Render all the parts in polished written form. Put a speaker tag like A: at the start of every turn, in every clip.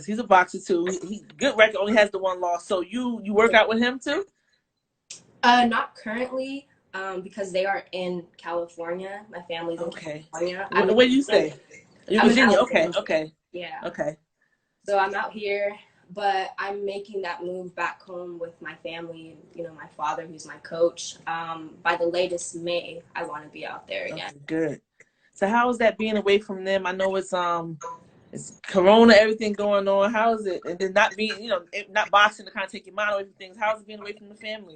A: He's a boxer too. He good record, only has the one loss. So you work out with him too?
B: Not currently, because they are in California. My family's in
A: Okay.
B: California.
A: Where do you stay? You
B: I'm in
A: Virginia? Okay,
B: Alabama.
A: okay,
B: Yeah.
A: okay.
B: So I'm out here, but I'm making that move back home with my family and, my father, who's my coach. By the latest May, I want to be out there again.
A: Okay, good. So how is that being away from them? I know it's Corona, everything going on. How is it? And then not being, not boxing to kind of take your mind away from things. How is it being away from the family?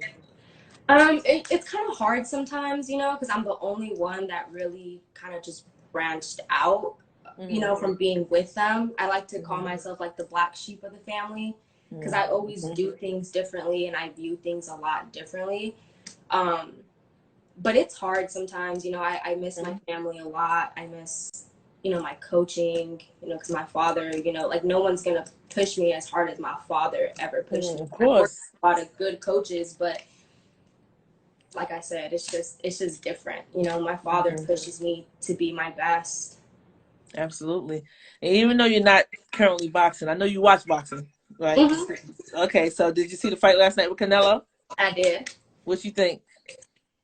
B: It's kind of hard sometimes, because I'm the only one that really kind of just branched out, from being with them. I like to call myself like the black sheep of the family because I always do things differently and I view things a lot differently. But it's hard sometimes, I miss my family a lot. I miss, my coaching, because my father, like no one's going to push me as hard as my father ever pushed me.
A: Of
B: I've worked
A: course.
B: with a lot of good coaches, but like I said, it's just different. My father pushes me to be my best.
A: Absolutely. And even though you're not currently boxing, I know you watch boxing, right? Okay, so did you see the fight last night with Canelo?
B: I did.
A: What you think?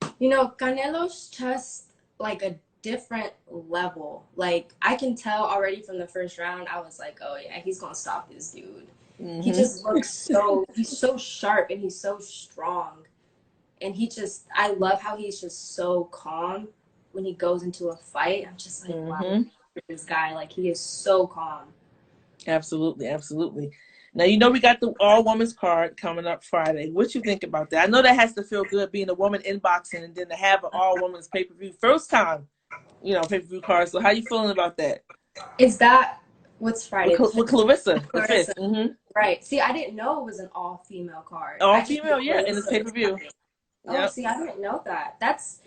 B: Canelo's just like a different level. Like I can tell already from the first round, I was like, oh yeah, he's gonna stop this dude. He just looks he's so sharp and he's so strong. And I love how he's just so calm when he goes into a fight. I'm just like, wow, this guy, like he is so calm.
A: Absolutely, absolutely. Now, we got the all-women's card coming up Friday. What you think about that? I know that has to feel good being a woman in boxing and then to have an all-women's pay-per-view. First time, pay-per-view card. So how you feeling about that?
B: Is that, what's Friday?
A: With Clarissa, the
B: Clarissa.
A: 5th.
B: Right. See, I didn't know it was an all-female card.
A: All-female, yeah, in this pay-per-view.
B: Oh, see, I didn't know that. That's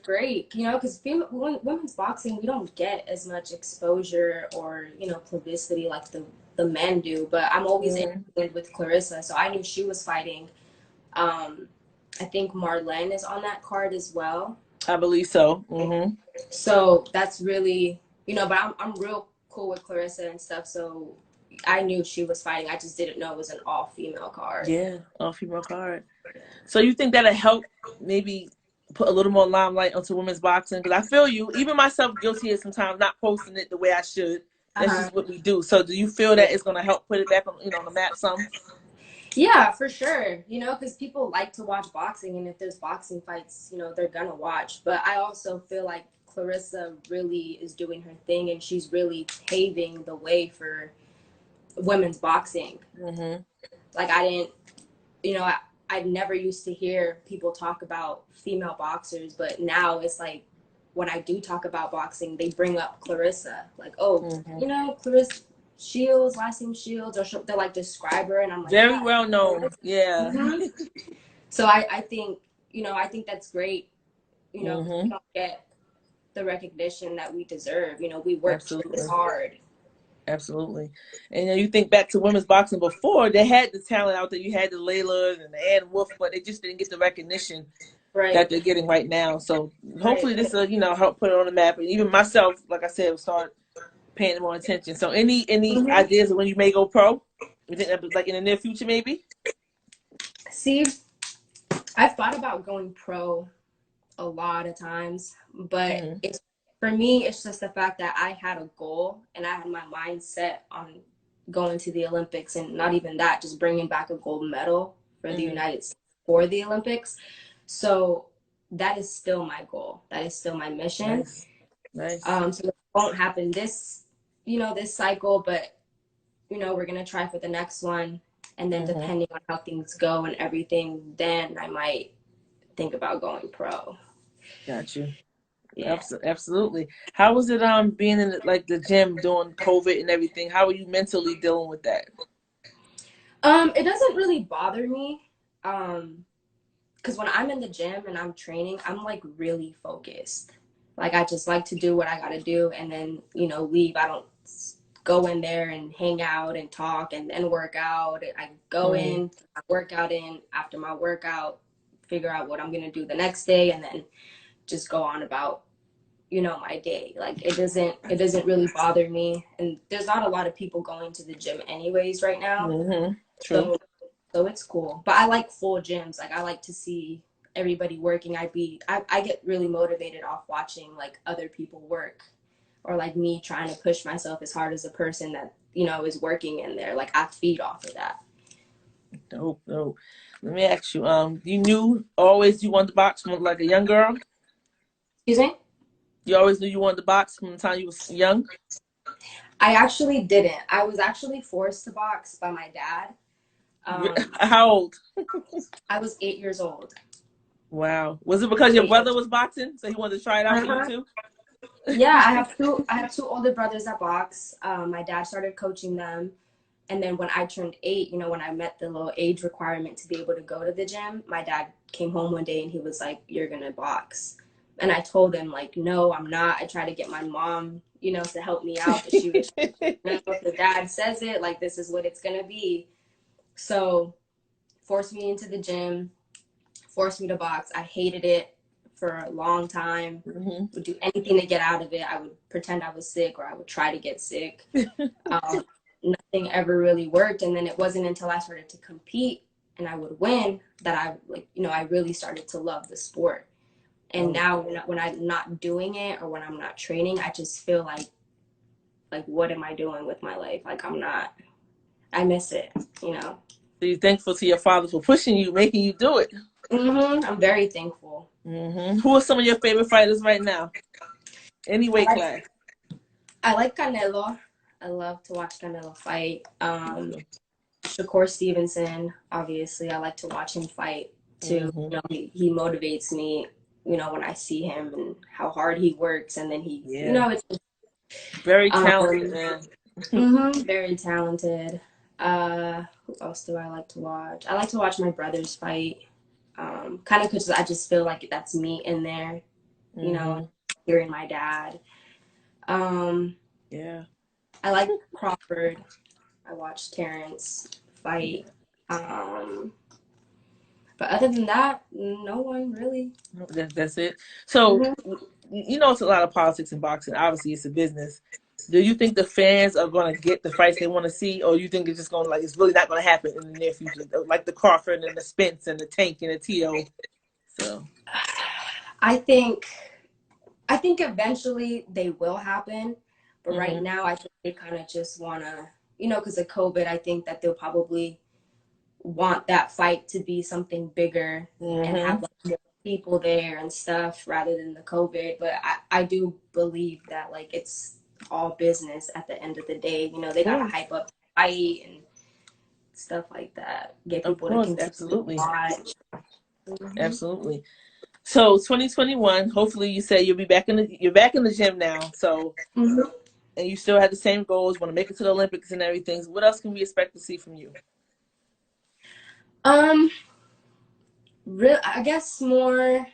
B: great, because women's boxing, we don't get as much exposure or, publicity like the men do. But I'm always interested with Clarissa, so I knew she was fighting. I think Marlene is on that card as well.
A: I believe so.
B: So that's really, but I'm real cool with Clarissa and stuff, so I knew she was fighting. I just didn't know it was an all-female card.
A: Yeah, all-female card. So you think that'll help maybe put a little more limelight onto women's boxing? Because I feel you, even myself, guilty of sometimes not posting it the way I should. That's just what we do. So do you feel that it's going to help put it back on, on the map some?
B: Yeah, for sure. Because people like to watch boxing, and if there's boxing fights, they're gonna watch. But I also feel like Clarissa really is doing her thing, and she's really paving the way for women's boxing. Like I didn't, I never used to hear people talk about female boxers, but now it's like when I do talk about boxing, they bring up Clarissa. Like, oh, Clarissa Shields, last name Shields, or they'll like describe her, and I'm like,
A: very well known. Yeah.
B: So I think, I think that's great. We don't get the recognition that we deserve. We work hard.
A: Absolutely. And you think back to women's boxing before, they had the talent out there. You had the Laylas and the Ann Wolf, but they just didn't get the recognition that they're getting right now. So hopefully this will, help put it on the map. And even myself, like I said, will start paying more attention. So any ideas of when you may go pro? You think that like in the near future maybe?
B: See, I've thought about going pro a lot of times, but for me, it's just the fact that I had a goal and I had my mind set on going to the Olympics, and not even that, just bringing back a gold medal for the United States for the Olympics. So that is still my goal. That is still my mission.
A: Nice.
B: So it won't happen this cycle, but we're gonna try for the next one, and then depending on how things go and everything, then I might think about going pro.
A: Got you.
B: Yeah.
A: Absolutely. How was it being in the gym during COVID and everything? How are you mentally dealing with that?
B: It doesn't really bother me. Because when I'm in the gym and I'm training, I'm like really focused. Like I just like to do what I gotta do and then, leave. I don't go in there and hang out and talk and then work out. I go in, I work out in, after my workout, figure out what I'm gonna do the next day, and then just go on about you know, my day. Like it doesn't really bother me. And there's not a lot of people going to the gym anyways right now.
A: True.
B: So it's cool. But I like full gyms. Like I like to see everybody working. I get really motivated off watching like other people work, or like me trying to push myself as hard as a person that, you know, is working in there. Like I feed off of that.
A: Dope. Let me ask you, you knew always you wanted to box from like a young girl?
B: Excuse me?
A: You always knew you wanted to box from the time you was young?
B: I actually didn't. I was actually forced to box by my dad.
A: How old?
B: I was 8 years old.
A: Wow. Was it because your brother was boxing, so he wanted to try it out for you too?
B: Yeah, I have two older brothers that box. My dad started coaching them. And then when I turned 8, you know, when I met the little age requirement to be able to go to the gym, my dad came home one day and he was like, "You're going to box." And I told him, like, "No, I'm not." I tried to get my mom, you know, to help me out, but she was, no, if the dad says it, like, this is what it's going to be. So forced me into the gym, forced me to box. I hated it for a long time. Would do anything to get out of it. I would pretend I was sick, or I would try to get sick. Nothing ever really worked. And then it wasn't until I started to compete and I would win that I, like, you know, I really started to love the sport. And now when I'm not doing it, or when I'm not training, I just feel like, what am I doing with my life? Like, I miss it, you know?
A: So you're thankful to your father for pushing you, making you do it.
B: I'm very thankful.
A: Who are some of your favorite fighters right now? Any weight class?
B: I like Canelo. I love to watch Canelo fight. Shakur Stevenson, obviously, I like to watch him fight too. You know, he motivates me, you know, when I see him and how hard he works, and then you know, it's
A: very talented, man.
B: Very talented. Who else do I like to watch? I like to watch my brothers fight. Kind of because I just feel like that's me in there, you know, hearing my dad.
A: Yeah.
B: I like Crawford. I watched Terrence fight. But other than that, no one really.
A: That's it. So, you know, it's a lot of politics in boxing. Obviously, it's a business. Do you think the fans are going to get the fights they want to see, or you think it's just going to, like, it's really not going to happen in the near future, like the Crawford and the Spence and the Tank and the T.O.? So,
B: I think eventually they will happen, but right now I think they kind of just want to, you know, because of COVID, I think that they'll probably want that fight to be something bigger and have like more people there and stuff rather than the COVID. But I do believe that, like, it's all business at the end of the day. You know, they gotta hype up the fight and stuff like that. Get people to continue
A: absolutely.
B: to watch.
A: Absolutely. So 2021, hopefully you say you're back in the gym now. So and you still have the same goals, want to make it to the Olympics and everything. So what else can we expect to see from you?
B: I guess more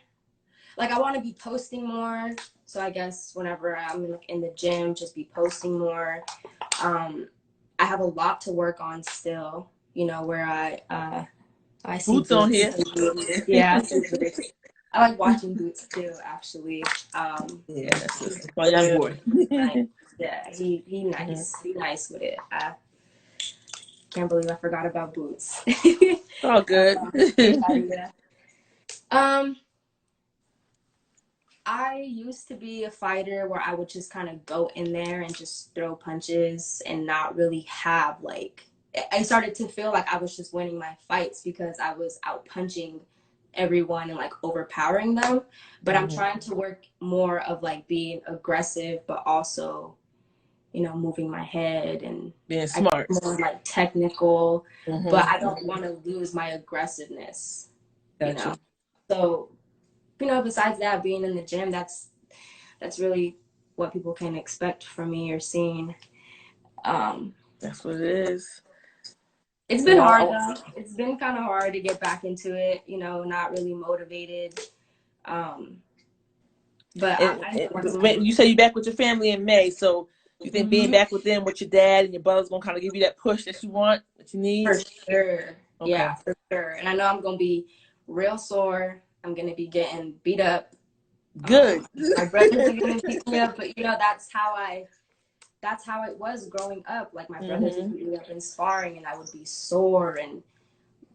B: like I want to be posting more. So I guess whenever I'm like in the gym, just be posting more. I have a lot to work on still. You know, where I see
A: Boots on here.
B: Yeah, I like watching Boots too. Actually,
A: that's my young boy.
B: Nice. Yeah, he nice. He nice with it. I can't believe I forgot about Boots.
A: All good.
B: I used to be a fighter where I would just kind of go in there and just throw punches and not really have, like, I started to feel like I was just winning my fights because I was out punching everyone and like overpowering them. But I'm trying to work more of like being aggressive, but also, you know, moving my head and
A: being smart,
B: more like technical. But I don't want to lose my aggressiveness. You know, so, you know, besides that, being in the gym, that's really what people can expect from me or seeing.
A: That's what it is.
B: It's been hard though. It's been kind of hard to get back into it, you know, not really motivated. But
A: you say you're back with your family in May, so you think being back with them, with your dad and your brother's gonna kind of give you that push that you want, that you need?
B: For sure. Okay. Yeah, for sure. And I know I'm gonna be real sore. I'm gonna be getting beat up
A: Good.
B: My brothers are gonna beat me up, but you know, that's how it was growing up. Like my brothers would beat me up in sparring and I would be sore, and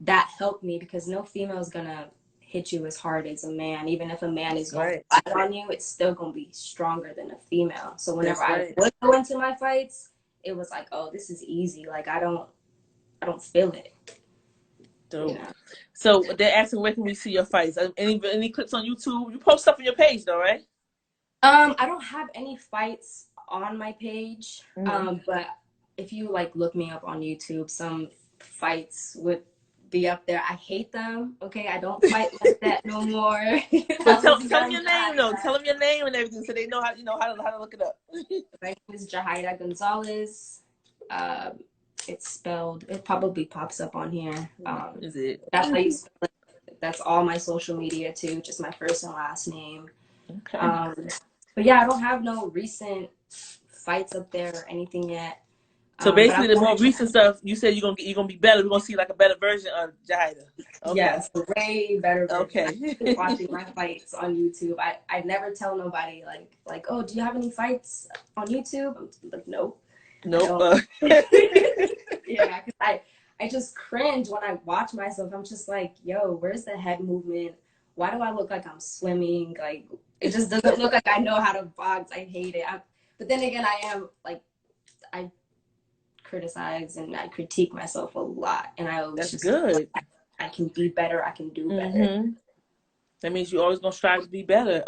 B: that helped me because no female is gonna hit you as hard as a man. Even if a man is going to fight on you, it's still gonna be stronger than a female. So whenever I would go into my fights, it was like, oh, this is easy. Like I don't feel it.
A: Dope. You know? So they're asking, where can we see your fights? Any clips on YouTube? You post stuff on your page though, right?
B: I don't have any fights on my page. But if you like look me up on YouTube, some fights would be up there. I hate them. Okay, I don't fight like that no more.
A: But tell them your name though. Tell them your name and everything, so they know how to look it up.
B: My name is Jahaira Gonzalez. It's spelled. It probably pops up on here.
A: Is it?
B: That's how you spell it. That's all my social media too. Just my first and last name.
A: Okay.
B: But yeah, I don't have no recent fights up there or anything yet.
A: So basically, the more recent stuff, you said you're gonna be better. We're gonna see like a better version of Jahaira.
B: Okay. Yes, way better version. Okay. Watching my fights on YouTube, I never tell nobody like, oh, do you have any fights on YouTube? I'm like, nope.
A: Nope.
B: Yeah, because I just cringe when I watch myself. I'm just like, yo, where's the head movement? Why do I look like I'm swimming? Like, it just doesn't look like I know how to box. I hate it. But then again, I criticize and I critique myself a lot. And I always
A: That's good.
B: I can be better. I can do better.
A: That means you're always going to strive to be better.